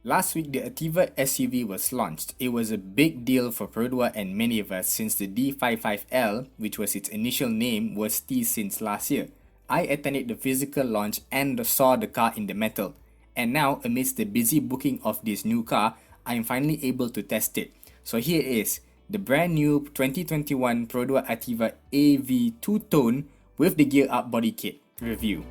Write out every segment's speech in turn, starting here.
Last week, the Ativa SUV was launched. It was a big deal for Perodua and many of us since the D55L, which was its initial name, was teased since last year. I attended the physical launch and saw the car in the metal. And now, amidst the busy booking of this new car, I am finally able to test it. So here is the brand new 2021 Perodua Ativa AV two-tone with the gear-up body kit review.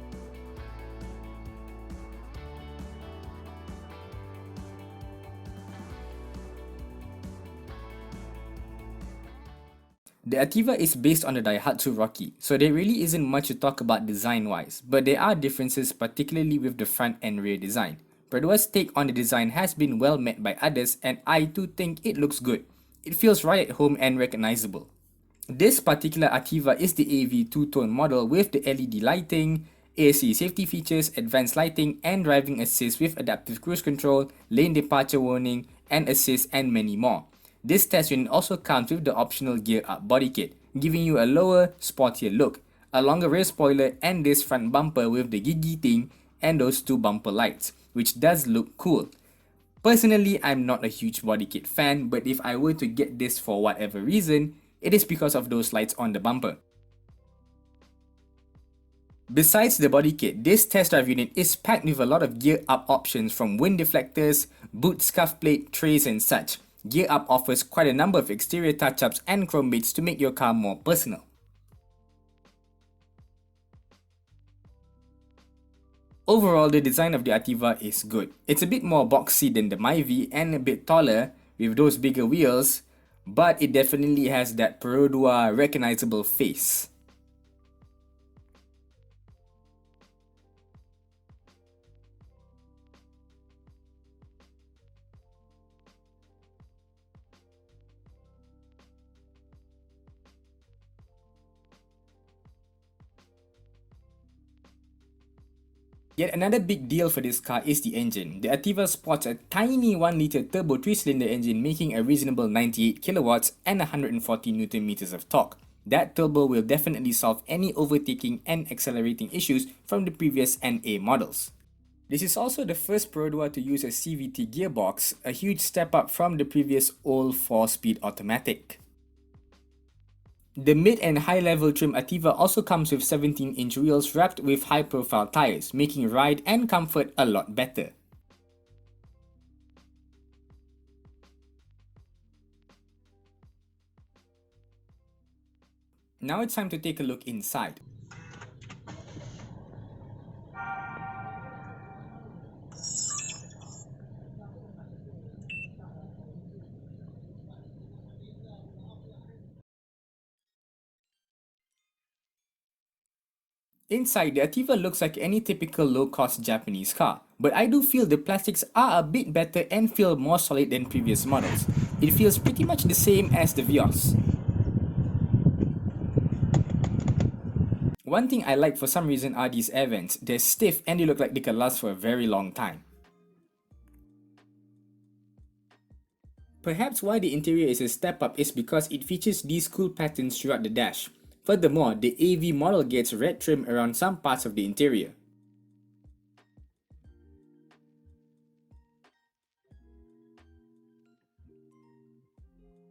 The Ativa is based on the Daihatsu Rocky, so there really isn't much to talk about design-wise, but there are differences particularly with the front and rear design. Perodua's take on the design has been well met by others, and I too think it looks good. It feels right at home and recognizable. This particular Ativa is the AV two-tone model with the LED lighting, ASC safety features, advanced lighting, and driving assist with adaptive cruise control, lane departure warning, and assist, and many more. This test unit also comes with the optional gear-up body kit, giving you a lower, sportier look, a longer rear spoiler, and this front bumper with the gigi thing and those two bumper lights, which does look cool. Personally, I'm not a huge body kit fan, but if I were to get this for whatever reason, it is because of those lights on the bumper. Besides the body kit, this test drive unit is packed with a lot of gear-up options from wind deflectors, boot scuff plate, trays and such. Gear Up offers quite a number of exterior touch-ups and chrome bits to make your car more personal. Overall, the design of the Ativa is good. It's a bit more boxy than the Myvi and a bit taller with those bigger wheels, but it definitely has that Perodua recognizable face. Yet another big deal for this car is the engine. The Ativa sports a tiny 1-litre turbo 3-cylinder engine making a reasonable 98 kilowatts and 140 Newton meters of torque. That turbo will definitely solve any overtaking and accelerating issues from the previous NA models. This is also the first Perodua to use a CVT gearbox, a huge step up from the previous old 4-speed automatic. The mid and high-level trim Ativa also comes with 17-inch wheels wrapped with high-profile tires, making ride and comfort a lot better. Now it's time to take a look inside. Inside, the Ativa looks like any typical low-cost Japanese car, but I do feel the plastics are a bit better and feel more solid than previous models. It feels pretty much the same as the Vios. One thing I like for some reason are these air vents. They're stiff and they look like they can last for a very long time. Perhaps why the interior is a step up is because it features these cool patterns throughout the dash. Furthermore, the AV model gets red trim around some parts of the interior.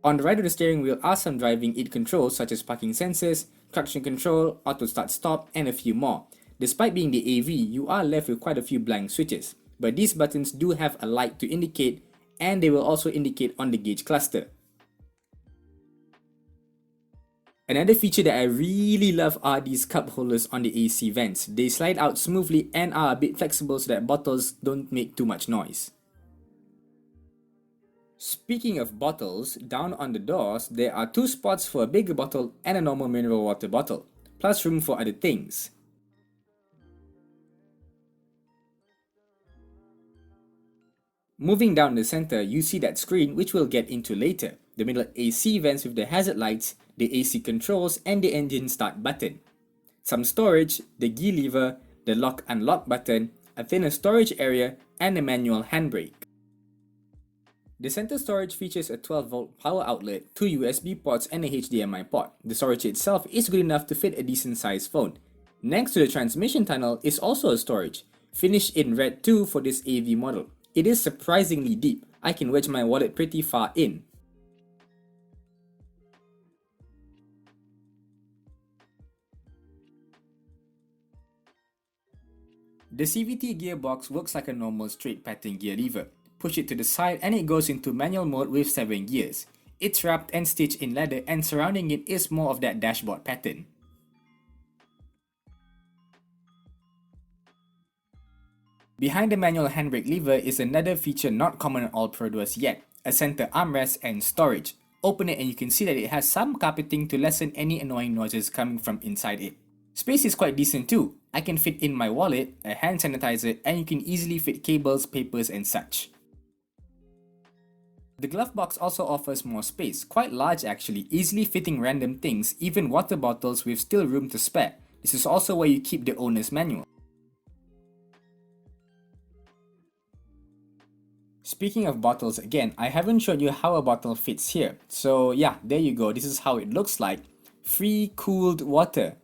On the right of the steering wheel are some driving aid controls such as parking sensors, traction control, auto start stop, and a few more. Despite being the AV, you are left with quite a few blank switches, but these buttons do have a light to indicate, and they will also indicate on the gauge cluster. Another feature that I really love are these cup holders on the AC vents. They slide out smoothly and are a bit flexible so that bottles don't make too much noise. Speaking of bottles, down on the doors, there are 2 spots for a bigger bottle and a normal mineral water bottle, plus room for other things. Moving down the center, you see that screen which we'll get into later. The middle AC vents with the hazard lights, the AC controls, and the engine start button. Some storage, the gear lever, the lock-unlock button, a thinner storage area, and a manual handbrake. The center storage features a 12-volt power outlet, 2 USB ports, and a HDMI port. The storage itself is good enough to fit a decent-sized phone. Next to the transmission tunnel is also a storage, finished in red too for this AV model. It is surprisingly deep. I can wedge my wallet pretty far in. The CVT gearbox works like a normal straight pattern gear lever. Push it to the side and it goes into manual mode with 7 gears. It's wrapped and stitched in leather, and surrounding it is more of that dashboard pattern. Behind the manual handbrake lever is another feature not common on all Peroduas yet, a center armrest and storage. Open it and you can see that it has some carpeting to lessen any annoying noises coming from inside it. Space is quite decent too. I can fit in my wallet, a hand sanitizer, and you can easily fit cables, papers and such. The glove box also offers more space, quite large actually, easily fitting random things, even water bottles with still room to spare. This is also where you keep the owner's manual. Speaking of bottles again, I haven't shown you how a bottle fits here. So yeah, there you go, this is how it looks like. Free cooled water.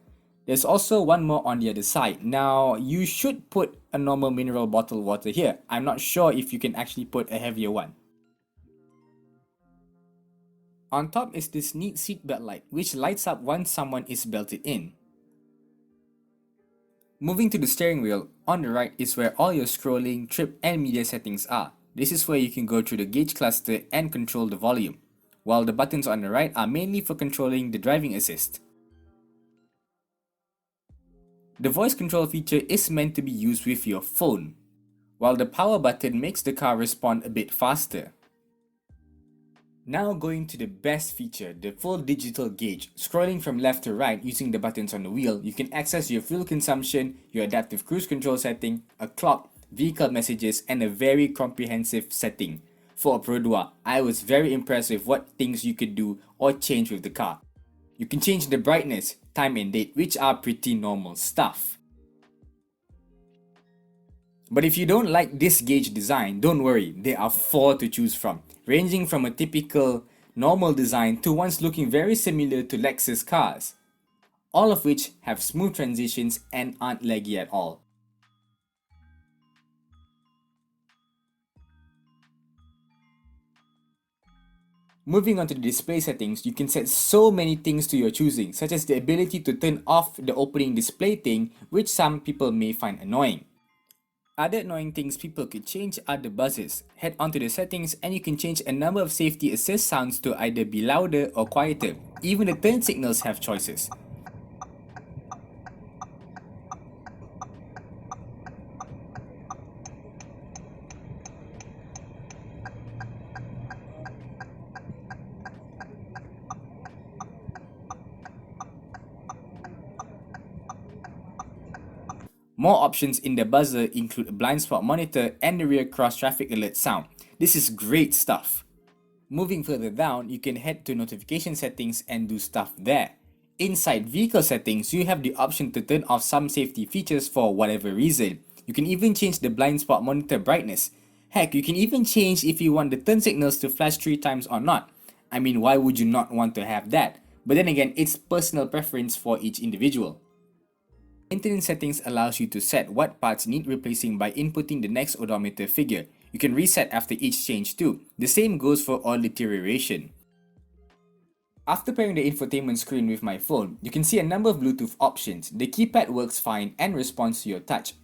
There's also one more on the other side. Now, you should put a normal mineral bottle water here. I'm not sure if you can actually put a heavier one. On top is this neat seatbelt light, which lights up once someone is belted in. Moving to the steering wheel, on the right is where all your scrolling, trip and media settings are. This is where you can go through the gauge cluster and control the volume, while the buttons on the right are mainly for controlling the driving assist. The voice control feature is meant to be used with your phone, while the power button makes the car respond a bit faster. Now going to the best feature, the full digital gauge. Scrolling from left to right using the buttons on the wheel, you can access your fuel consumption, your adaptive cruise control setting, a clock, vehicle messages, and a very comprehensive setting. For a Perodua, I was very impressed with what things you could do or change with the car. You can change the brightness, time and date, which are pretty normal stuff. But if you don't like this gauge design, don't worry, there are 4 to choose from, ranging from a typical normal design to ones looking very similar to Lexus cars, all of which have smooth transitions and aren't laggy at all. Moving on to the display settings, you can set so many things to your choosing, such as the ability to turn off the opening display thing, which some people may find annoying. Other annoying things people could change are the buzzers. Head onto the settings and you can change a number of safety assist sounds to either be louder or quieter. Even the turn signals have choices. More options in the buzzer include a blind spot monitor and the rear cross traffic alert sound. This is great stuff. Moving further down, you can head to notification settings and do stuff there. Inside vehicle settings, you have the option to turn off some safety features for whatever reason. You can even change the blind spot monitor brightness. Heck, you can even change if you want the turn signals to flash 3 times or not. I mean, why would you not want to have that? But then again, it's personal preference for each individual. Maintenance settings allows you to set what parts need replacing by inputting the next odometer figure. You can reset after each change too. The same goes for oil deterioration. After pairing the infotainment screen with my phone, you can see a number of Bluetooth options. The keypad works fine and responds to your touch.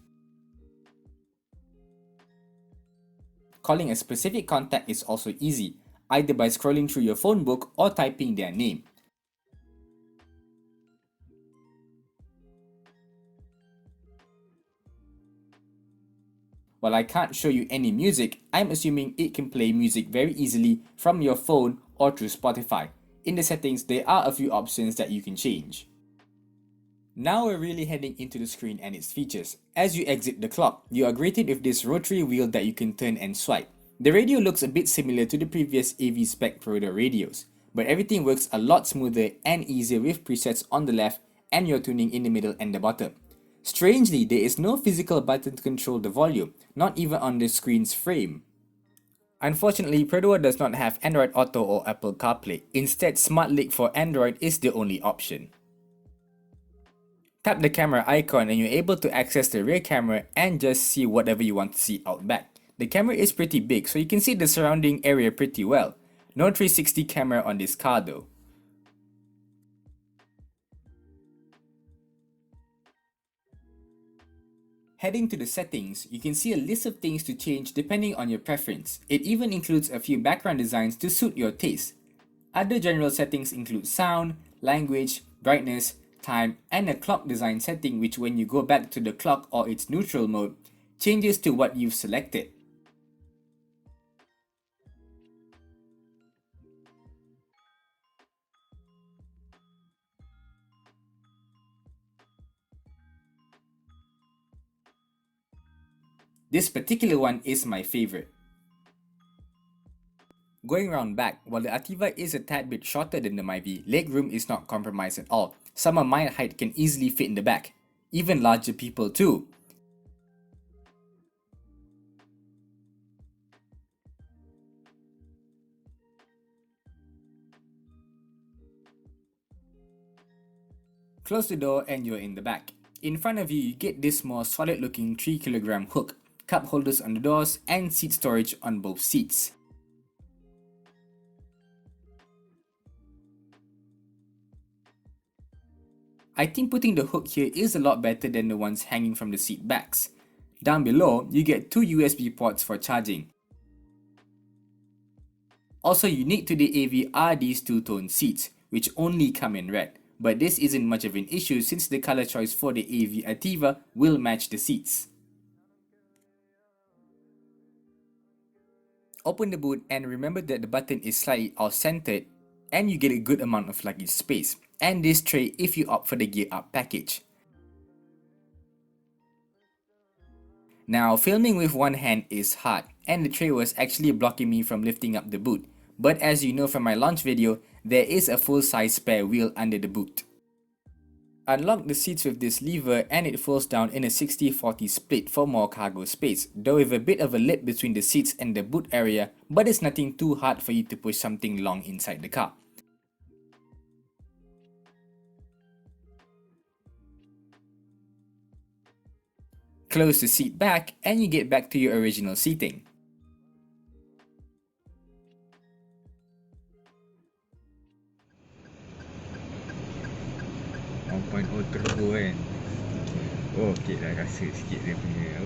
Calling a specific contact is also easy, either by scrolling through your phone book or typing their name. While I can't show you any music, I'm assuming it can play music very easily from your phone or through Spotify. In the settings, there are a few options that you can change. Now we're really heading into the screen and its features. As you exit the clock, you are greeted with this rotary wheel that you can turn and swipe. The radio looks a bit similar to the previous AV spec Perodua radios, but everything works a lot smoother and easier with presets on the left and your tuning in the middle and the bottom. Strangely, there is no physical button to control the volume, not even on the screen's frame. Unfortunately, Perodua does not have Android Auto or Apple CarPlay. Instead, SmartLink for Android is the only option. Tap the camera icon and you're able to access the rear camera and just see whatever you want to see out back. The camera is pretty big, so you can see the surrounding area pretty well. No 360 camera on this car though. Heading to the settings, you can see a list of things to change depending on your preference. It even includes a few background designs to suit your taste. Other general settings include sound, language, brightness, time, and a clock design setting which when you go back to the clock or its neutral mode, changes to what you've selected. This particular one is my favorite. Going round back, while the Ativa is a tad bit shorter than the Myvi, legroom is not compromised at all. Someone my height can easily fit in the back. Even larger people too. Close the door and you're in the back. In front of you, you get this more solid looking 3kg hook, cup holders on the doors, and seat storage on both seats. I think putting the hook here is a lot better than the ones hanging from the seat backs. Down below, you get 2 USB ports for charging. Also unique to the AV are these two-tone seats, which only come in red. But this isn't much of an issue since the color choice for the AV Ativa will match the seats. Open the boot and remember that the button is slightly off-centered and you get a good amount of luggage space. And this tray if you opt for the gear up package. Now filming with one hand is hard and the tray was actually blocking me from lifting up the boot. But as you know from my launch video, there is a full-size spare wheel under the boot. Unlock the seats with this lever and it folds down in a 60-40 split for more cargo space, though with a bit of a lip between the seats and the boot area, but it's nothing too hard for you to push something long inside the car. Close the seat back and you get back to your original seating. 1.0 turbo kan. Oh okey dah rasa sikit dia punya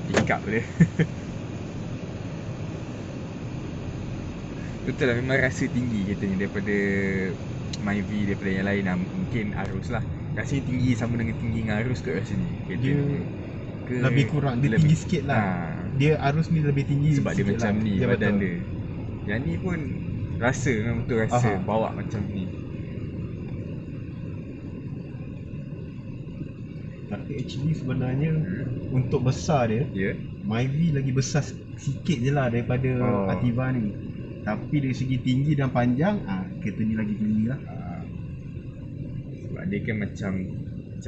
pick up dia. Betul lah, memang rasa tinggi katanya daripada Myvi, daripada yang lain lah. Mungkin arus lah. Rasanya tinggi sama dengan tinggi dengan arus kot rasanya. Dia lebih kurang, dia tinggi sikit lah. Dia arus ni lebih tinggi sebab dia macam lah. ni dia badan betul. dia. Yang ni pun rasa, memang betul rasa bawa macam ni. Tapi actually sebenarnya untuk besar dia, Myvi lagi besar sikit je lah daripada Ativa ni. Tapi dari segi tinggi dan panjang, kereta ni lagi tinggi lah. Sebab dia kan macam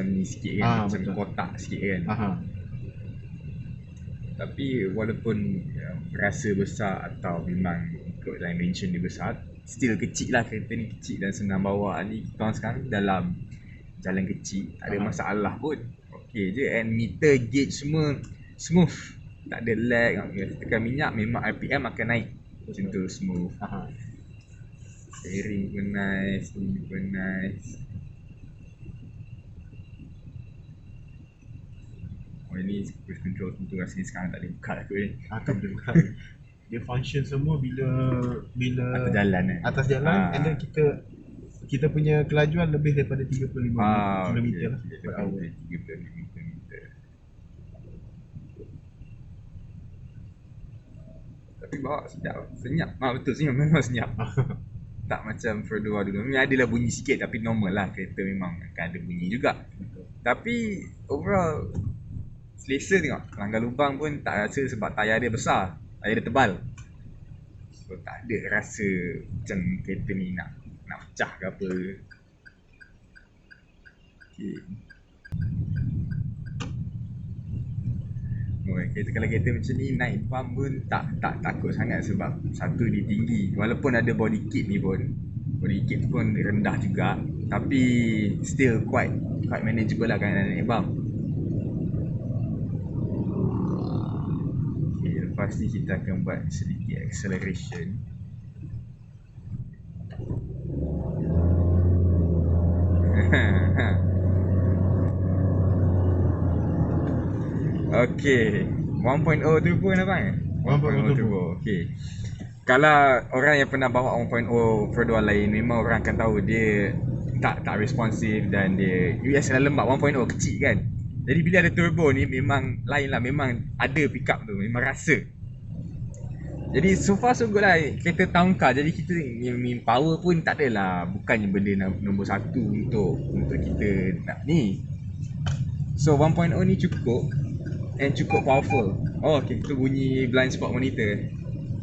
ni sikit kan, macam betul. Kotak sikit kan. Tapi walaupun rasa besar atau memang ikut dimension dia besar, still kecil lah kereta ni, kecil dan senang bawa ni. Kita orang sekarang dalam jalan kecil, tak ada masalah pun. Okey je, and meter gauge semua smooth, tak ada lag. Tekan minyak memang RPM akan naik macam tu, smooth. Steering pun nice, ini pun nice. Oh ini cruise control tentu rasanya sekarang tak boleh buka aku ni. Tak boleh buka. Dia function semua bila atas jalan kan. Atas jalan and then kita punya kelajuan lebih daripada 35 km lah per hour. 35 km. Tapi bawa sedap, senyap. Betul, senyap, memang senyap. Tak macam Perodua dulu. Memang adalah bunyi sikit tapi normal lah, kereta memang akan ada bunyi juga. Tapi overall selesa tengok. Langgar lubang pun tak rasa sebab tayar dia besar, tayar dia tebal. So tak ada rasa macam kereta ni nak pecah ke apa. Okay. Kalau kereta macam ni naik bump pun tak takut sangat sebab satu dia tinggi. Walaupun ada body kit ni pun, body kit pun rendah juga, tapi still quite manageable lah kan naik bump. Okay. Lepas ni kita akan buat sedikit acceleration. Okay, 1.0 turbo nampak? 1.0 turbo. Okay. Kalau orang yang pernah bawa 1.0 Perodua lain, memang orang akan tahu dia tak responsif dan dia biasalah lembab. 1.0 kecil kan. Jadi bila ada turbo ni memang lain lah, memang ada pick up tu, memang rasa. Jadi so far so good lah, kereta town car. Jadi kita ni power pun tak adalah, bukannya benda nombor satu untuk kita nak ni. So 1.0 ni cukup and cukup powerful. Oh okay, itu bunyi blind spot monitor.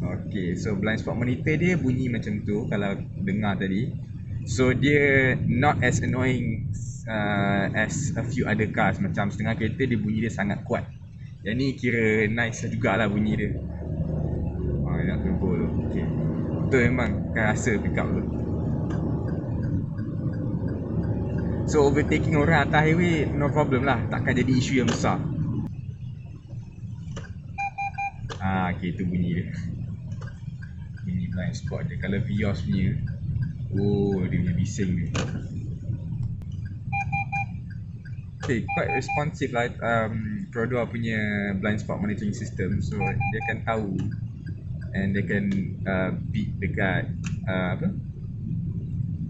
Okay, so blind spot monitor dia bunyi macam tu kalau dengar tadi. So dia not as annoying as a few other cars. Macam setengah kereta dia bunyi dia sangat kuat. Yang ni kira nice jugalah bunyi dia. Nak turbo tu. Okay, betul memang akan rasa pick up tu. So overtaking orang atas highway no problem lah, takkan jadi isu yang besar. Okay, tu bunyi dia. Bunyi blind spot dia. Kalau Vios punya, oh dia punya bising dia. Okay, quite responsive lah Perodua punya blind spot monitoring system. So dia akan tahu and they can beat dekat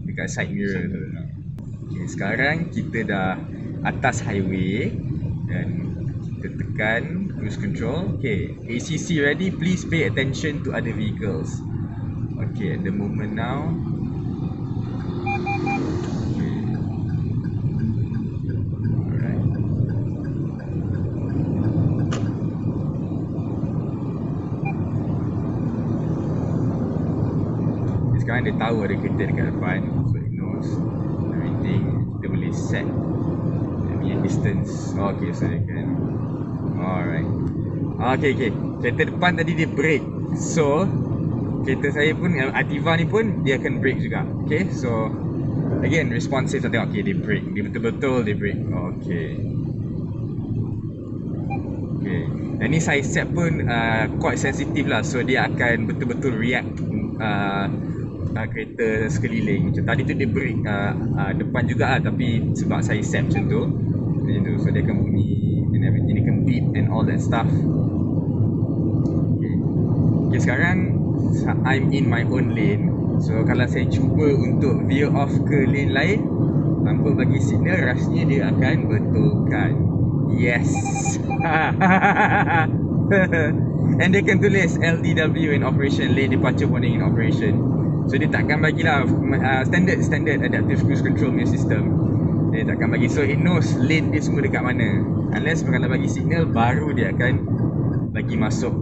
dekat side mirror tu. Okay, sekarang kita dah atas highway dan kita tekan cruise control. Okay, ACC ready, please pay attention to other vehicles. Okay, at the moment now. Sekarang dia tahu ada kereta dekat depan, so it knows everything. Kita boleh set dia punya distance. Okay, so dia kan. Alright. Okay. Kereta depan tadi dia brake. So kereta saya pun, Ativa ni pun dia akan brake juga. Okay, so again responsive. Saya tengok, okay dia brake, dia betul-betul dia brake. Okay. Dan ni saya set pun quite sensitive lah. So dia akan betul-betul react kereta sekeliling. Macam tadi tu dia brake depan juga lah, tapi sebab saya set macam tu, so dia akan bunyi and everything, dia akan beep and all that stuff. Okay, sekarang I'm in my own lane. So kalau saya cuba untuk veer off ke lane lain tanpa bagi signal, rasanya dia akan betulkan. Yes. And dia akan tulis LDW in operation, lane departure warning in operation. So dia takkan bagilah standard adaptive cruise control punya system. Dia takkan bagi, so it knows lane dia semua dekat mana. Unless kalau bagi signal, baru dia akan bagi masuk.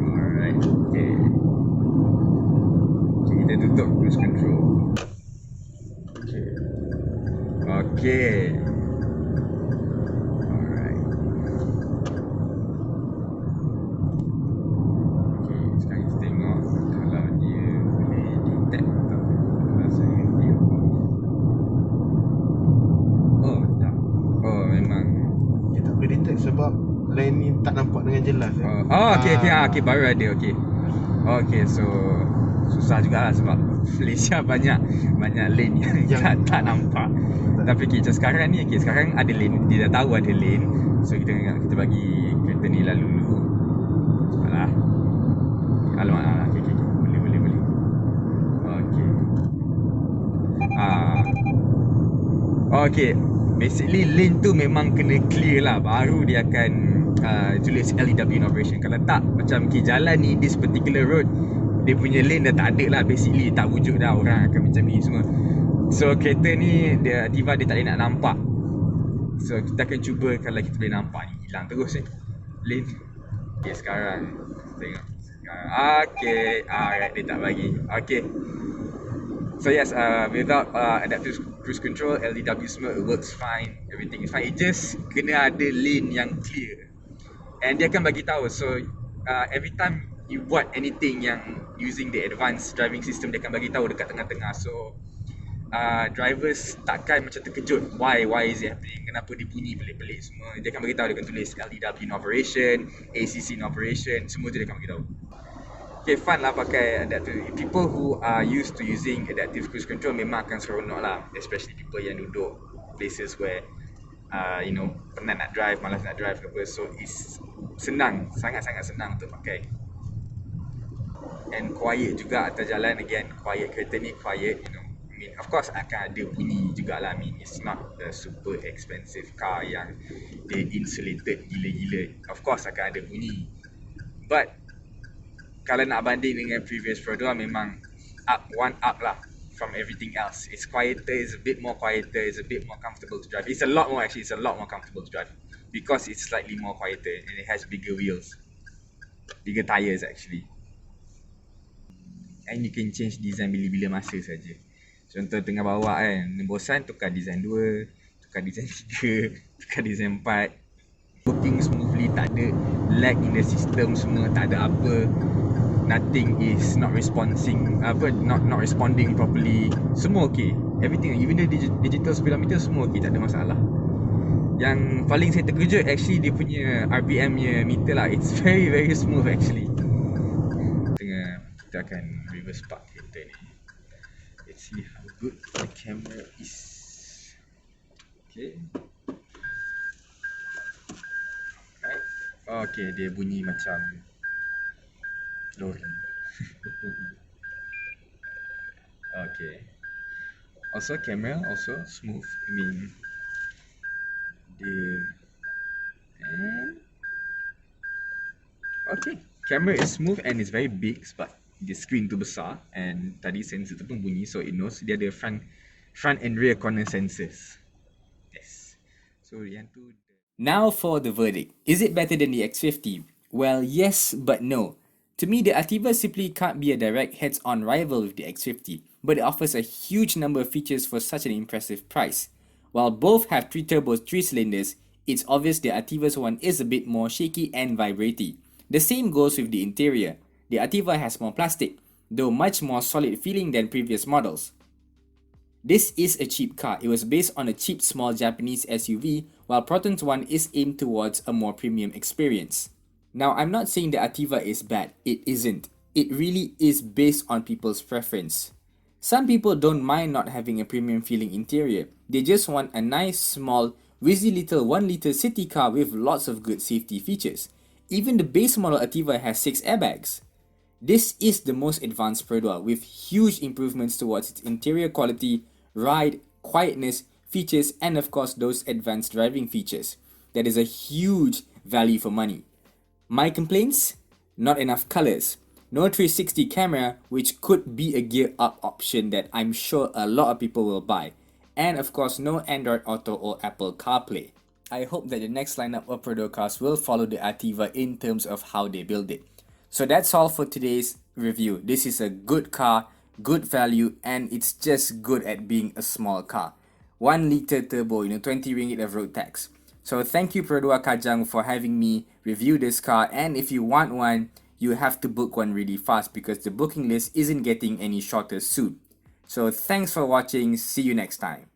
Alright, okay. Kita tutup cruise control. Okay. Sebab line ni tak nampak dengan jelas. Okay, baru ada. Okay, so susah jugalah sebab Malaysia banyak lane yang tak nampak. Tapi macam sekarang ni, sekarang ada lane, dia dah tahu ada lane. So kita bagi kereta ni lalu dulu. Sebablah. Alamak, okay. Boleh. Okay. Basically lane tu memang kena clear lah, baru dia akan tulis LEW in operation. Kalau tak, macam jalan ni, this particular road, dia punya lane dah tak ada lah. Basically tak wujud dah, orang akan macam ni semua. So kereta ni, Ativa dia tak boleh nak nampak. So kita akan cuba kalau kita boleh nampak ni, hilang terus lane. Okay, sekarang tengok. Okay, alright, dia tak bagi. Okay. So yes, without adaptive cruise control, LDW semua works fine, everything is fine. It just kena ada lane yang clear, and dia akan bagi tahu. So every time you buat anything yang using the advanced driving system, dia akan bagi tahu dekat tengah-tengah. So drivers takkan macam terkejut. Why is it happening? Kenapa dia bunyi pelik-pelik semua? Dia akan beritahu, dia akan tulis LDW in operation, ACC in operation, semua tu dia akan beritahu. Okay, fun lah pakai adaptive. People who are used to using adaptive cruise control memang akan seronok lah, especially people yang duduk places where penat nak drive, malas nak drive ke apa. So it's senang, sangat-sangat senang untuk pakai. And quiet juga atas jalan. Again, quiet, kereta ni quiet, I mean, of course akan ada bunyi jugalah. I mean, it's not a super expensive car yang dia insulated gila-gila. Of course akan ada bunyi, but kalau nak banding dengan previous Perodua, memang one up lah from everything else. It's quieter, it's a bit more quieter, it's a bit more comfortable to drive. It's a lot more comfortable to drive because it's slightly more quieter and it has bigger wheels, bigger tyres actually. And you can change design bila-bila masa saja. Contoh tengah bawa kan, bosan, tukar design 2, tukar design 3, tukar design 4. Working smoothly, tak ada lag in the system semua, tak ada apa. Nothing is not responding properly. Semua okey. Everything, even the digital speedometer semua okey, tak ada masalah. Yang paling saya terkejut actually dia punya RPM nya meter lah. It's very very smooth actually. Kita akan reverse park kereta ni. Let's see how good the camera is. Okay. Right. Okay, dia bunyi macam lori. Okay. Also camera also smooth. I mean, okay, camera is smooth and it's very big sebab the screen tu besar, and tadi sensor tu pun bunyi, so it knows dia ada front and rear corner sensors. Yes. So yang tu. Now for the verdict. Is it better than the X50? Well, yes, but no. To me, the Ativa simply can't be a direct heads-on rival with the X50, but it offers a huge number of features for such an impressive price. While both have 3 turbos, 3 cylinders, it's obvious the Ativa's one is a bit more shaky and vibraty. The same goes with the interior. The Ativa has more plastic, though much more solid feeling than previous models. This is a cheap car. It was based on a cheap small Japanese SUV, while Proton's one is aimed towards a more premium experience. Now, I'm not saying the Ativa is bad. It isn't. It really is based on people's preference. Some people don't mind not having a premium feeling interior. They just want a nice, small, whizzy little 1-litre city car with lots of good safety features. Even the base model Ativa has 6 airbags. This is the most advanced Perodua with huge improvements towards its interior quality, ride, quietness, features, and of course those advanced driving features. That is a huge value for money. My complaints? Not enough colors. No 360 camera, which could be a gear up option that I'm sure a lot of people will buy. And of course no Android Auto or Apple CarPlay. I hope that the next lineup of Perodua cars will follow the Ativa in terms of how they build it. So that's all for today's review. This is a good car, good value, and it's just good at being a small car. 1 litre turbo, 20 ringgit of road tax. So thank you Perodua Kajang for having me review this car, and if you want one, you have to book one really fast because the booking list isn't getting any shorter soon. So thanks for watching, see you next time.